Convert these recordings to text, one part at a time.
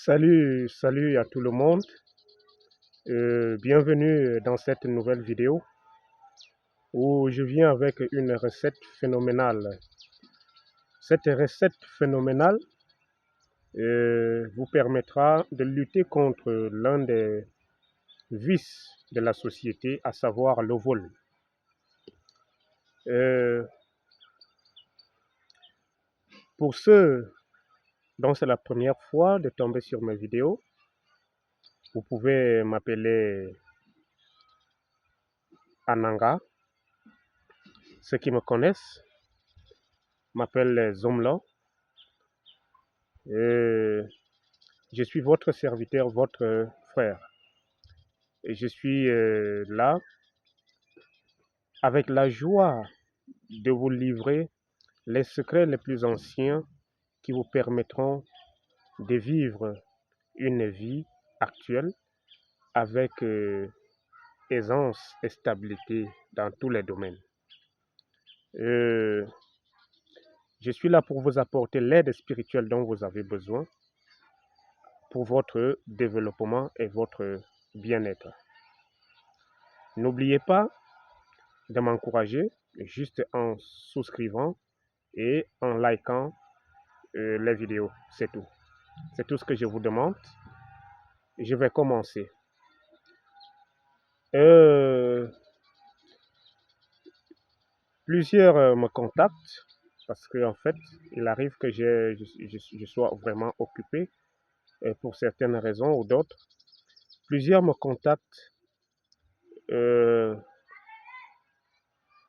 Salut à tout le monde. Bienvenue dans cette nouvelle vidéo où je viens avec une recette phénoménale. Cette recette phénoménale vous permettra de lutter contre l'un des vices de la société, à savoir le vol. Pour ceux dont c'est la première fois de tomber sur mes vidéos, vous pouvez m'appeler Ananga. Ceux qui me connaissent m'appellent Zomlo. Je suis votre serviteur, votre frère. Et je suis là avec la joie de vous livrer les secrets les plus anciens qui vous permettront de vivre une vie actuelle avec aisance et stabilité dans tous les domaines. Je suis là pour vous apporter l'aide spirituelle dont vous avez besoin pour votre développement et votre bien-être. N'oubliez pas de m'encourager juste en souscrivant et en likant les vidéos. C'est tout. C'est tout ce que je vous demande. Je vais commencer. Plusieurs me contactent parce qu'en fait, il arrive que je sois vraiment occupé pour certaines raisons ou d'autres. Plusieurs me contactent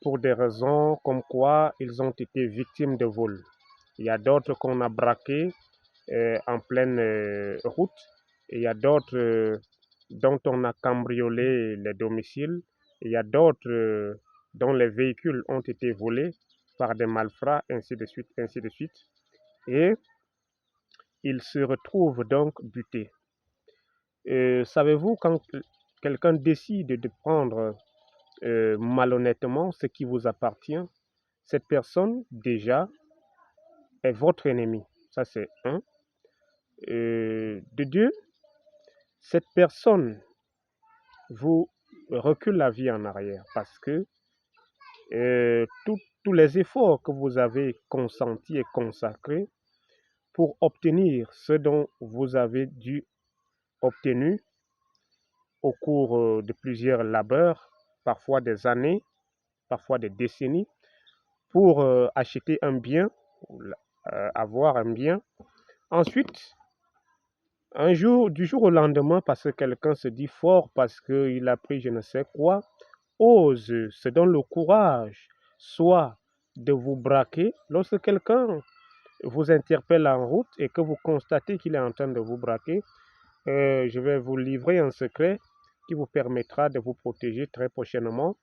pour des raisons comme quoi ils ont été victimes de vol. Il y a d'autres qu'on a braqués en pleine route. Et il y a d'autres dont on a cambriolé les domiciles. Il y a d'autres dont les véhicules ont été volés par des malfrats, ainsi de suite, ainsi de suite. Et ils se retrouvent donc butés. Savez-vous, quand quelqu'un décide de prendre malhonnêtement ce qui vous appartient, cette personne déjà est votre ennemi. Ça, c'est un. De deux, cette personne vous recule la vie en arrière parce que tous les efforts que vous avez consentis et consacrés pour obtenir ce dont vous avez dû obtenir au cours de plusieurs labeurs, parfois des années, parfois des décennies, pour acheter un bien, avoir un bien. Ensuite, du jour au lendemain, parce que quelqu'un se dit fort, parce qu'il a pris je ne sais quoi, se donne le courage, soit de vous braquer. Lorsque quelqu'un vous interpelle en route et que vous constatez qu'il est en train de vous braquer, je vais vous livrer un secret qui vous permettra de vous protéger très prochainement.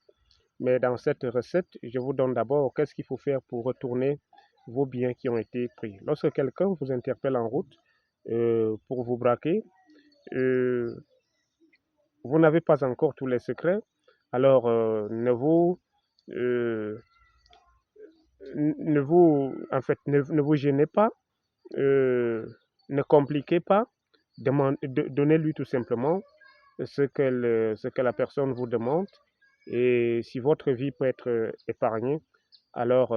Mais dans cette recette, je vous donne d'abord qu'est-ce qu'il faut faire pour retourner vos biens qui ont été pris. Lorsque quelqu'un vous interpelle en route pour vous braquer, vous n'avez pas encore tous les secrets, alors ne vous gênez pas, ne compliquez pas, donnez-lui tout simplement ce que la personne vous demande. Et si votre vie peut être épargnée, alors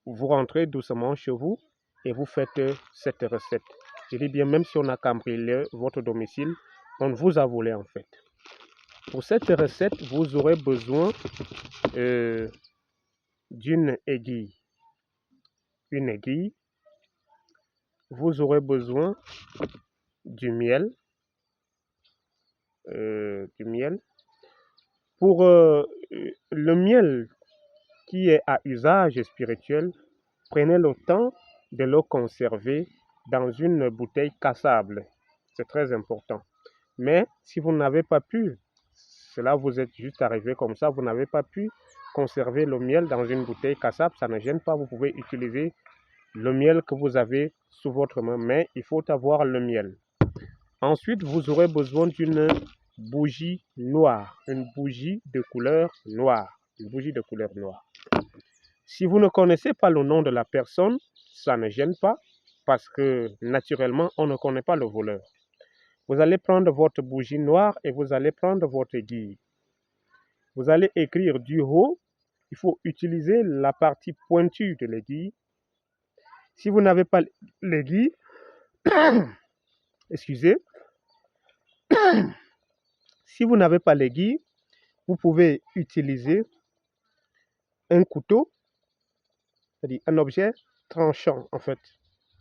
vous rentrez doucement chez vous et vous faites cette recette. Je dis bien, même si on a cambriolé votre domicile, on vous a volé en fait. Pour cette recette, vous aurez besoin d'une aiguille. Une aiguille. Vous aurez besoin du miel. Pour le miel qui est à usage spirituel, prenez le temps de le conserver dans une bouteille cassable. C'est très important. Mais si vous n'avez pas pu, cela vous est juste arrivé comme ça, vous n'avez pas pu conserver le miel dans une bouteille cassable, ça ne gêne pas, vous pouvez utiliser le miel que vous avez sous votre main, mais il faut avoir le miel. Ensuite, vous aurez besoin d'une bougie noire, une bougie de couleur noire, une bougie de couleur noire. Si vous ne connaissez pas le nom de la personne, ça ne gêne pas. parce que naturellement, on ne connaît pas le voleur. Vous allez prendre votre bougie noire et vous allez prendre votre aiguille. Vous allez écrire du haut. Il faut utiliser la partie pointue de l'aiguille. Si vous n'avez pas l'aiguille, excusez, si vous n'avez pas l'aiguille, vous pouvez utiliser un couteau, c'est-à-dire un objet tranchant en fait.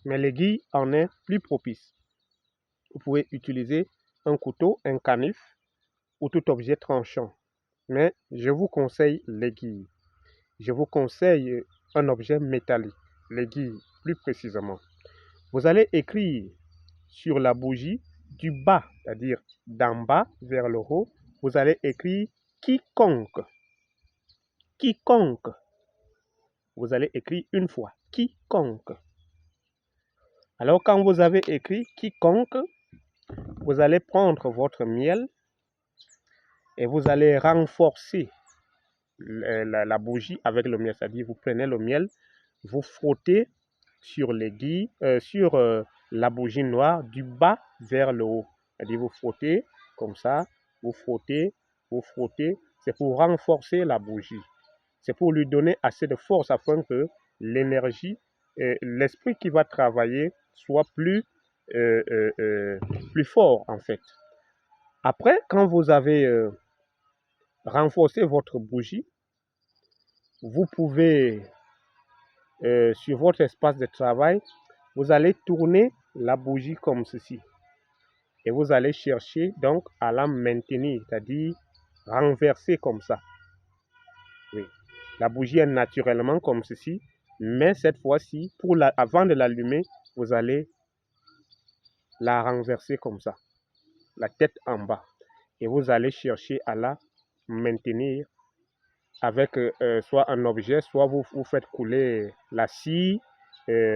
Mais l'aiguille en est plus propice. Vous pouvez utiliser un couteau, un canif ou tout objet tranchant. Mais je vous conseille l'aiguille. Je vous conseille un objet métallique, l'aiguille plus précisément. Vous allez écrire sur la bougie du bas, c'est-à-dire d'en bas vers le haut, vous allez écrire quiconque. Quiconque. Vous allez écrire une fois, quiconque. Alors quand vous avez écrit quiconque, vous allez prendre votre miel et vous allez renforcer la bougie avec le miel. C'est-à-dire vous prenez le miel, vous frottez sur l'aiguille, sur la bougie noire du bas vers le haut. C'est-à-dire vous frottez comme ça, vous frottez, vous frottez. C'est pour renforcer la bougie. C'est pour lui donner assez de force afin que l'énergie, l'esprit qui va travailler soit plus fort en fait. Après, quand vous avez renforcé votre bougie, vous pouvez, sur votre espace de travail, vous allez tourner la bougie comme ceci. Et vous allez chercher donc à la maintenir, c'est-à-dire renverser comme ça. Oui. La bougie est naturellement comme ceci, mais cette fois-ci, avant de l'allumer, vous allez la renverser comme ça, la tête en bas. Et vous allez chercher à la maintenir avec soit un objet, soit vous faites couler la scie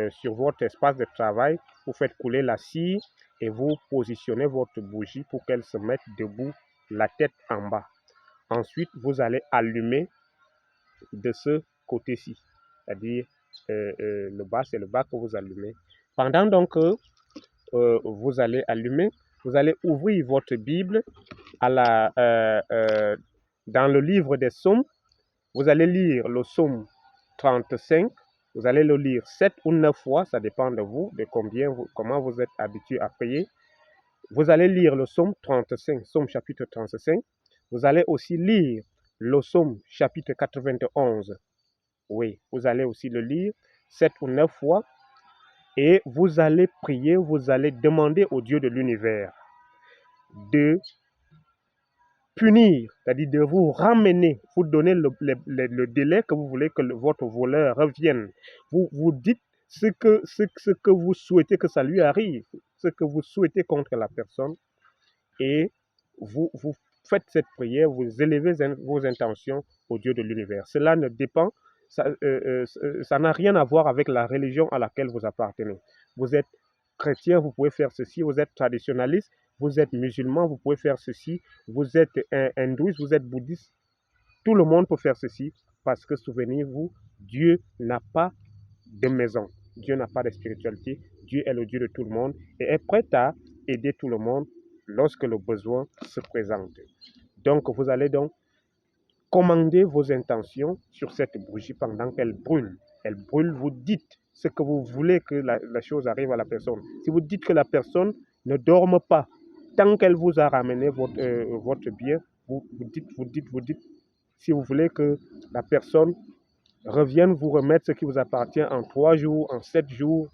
sur votre espace de travail, vous faites couler la scie et vous positionnez votre bougie pour qu'elle se mette debout, la tête en bas. Ensuite, vous allez allumer de ce côté-ci, c'est-à-dire le bas, c'est le bas que vous allumez. Pendant donc que vous allez allumer, vous allez ouvrir votre Bible dans le livre des psaumes. Vous allez lire le psaume 35, vous allez le lire 7 ou 9 fois, ça dépend de vous, de comment vous êtes habitué à prier. Vous allez lire le psaume 35, psaume chapitre 35. Vous allez aussi lire le psaume chapitre 91. Oui, vous allez aussi le lire 7 ou 9 fois. Et vous allez prier, vous allez demander au Dieu de l'univers de punir, c'est-à-dire de vous ramener, vous donner le délai que vous voulez que votre voleur revienne. Vous dites ce que vous souhaitez que ça lui arrive, ce que vous souhaitez contre la personne, et vous faites cette prière, vous élevez vos intentions au Dieu de l'univers. Cela ne dépend, ça n'a rien à voir avec la religion à laquelle vous appartenez. Vous êtes chrétien, vous pouvez faire ceci, vous êtes traditionnaliste, vous êtes musulman, vous pouvez faire ceci, vous êtes hindouiste, vous êtes bouddhiste, tout le monde peut faire ceci parce que souvenez-vous, Dieu n'a pas de maison, Dieu n'a pas de spiritualité, Dieu est le Dieu de tout le monde et est prêt à aider tout le monde lorsque le besoin se présente. Donc vous allez donc commander vos intentions sur cette bougie pendant qu'elle brûle. Elle brûle, vous dites ce que vous voulez que la chose arrive à la personne. Si vous dites que la personne ne dorme pas, tant qu'elle vous a ramené votre bien, vous dites, si vous voulez que la personne revienne vous remettre ce qui vous appartient en 3 jours, en 7 jours,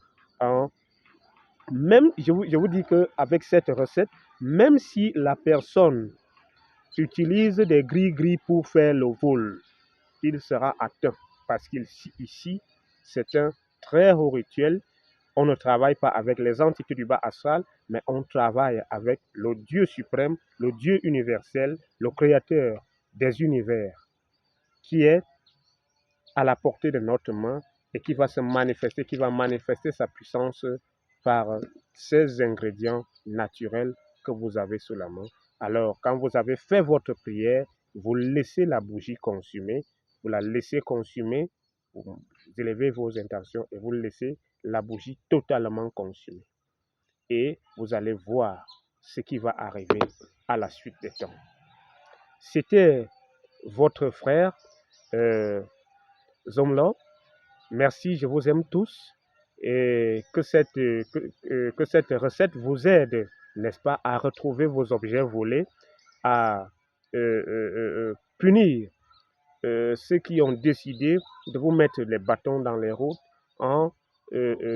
même, je vous dis qu'avec cette recette, même si la personne utilise des gris-gris pour faire le vol, il sera atteint parce qu'ici, c'est un très haut rituel. On ne travaille pas avec les entités du bas astral, mais on travaille avec le Dieu suprême, le Dieu universel, le créateur des univers, qui est à la portée de notre main et qui va se manifester, qui va manifester sa puissance par ces ingrédients naturels que vous avez sous la main. Alors, quand vous avez fait votre prière, vous laissez la bougie consumer, vous la laissez consumer, vous élevez vos intentions et vous laissez la bougie totalement consumée. Et vous allez voir ce qui va arriver à la suite des temps. C'était votre frère Zomlo. Merci, je vous aime tous. Et que cette recette vous aide, n'est-ce pas, à retrouver vos objets volés, à punir ceux qui ont décidé de vous mettre les bâtons dans les roues en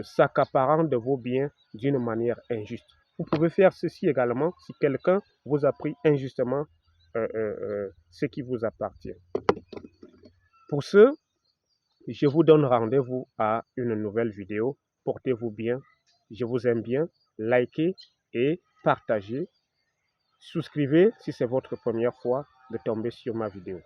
s'accaparant de vos biens d'une manière injuste. Vous pouvez faire ceci également si quelqu'un vous a pris injustement ce qui vous appartient. Pour ce, je vous donne rendez-vous à une nouvelle vidéo. Portez-vous bien. Je vous aime bien. Likez et partagez. Souscrivez si c'est votre première fois de tomber sur ma vidéo.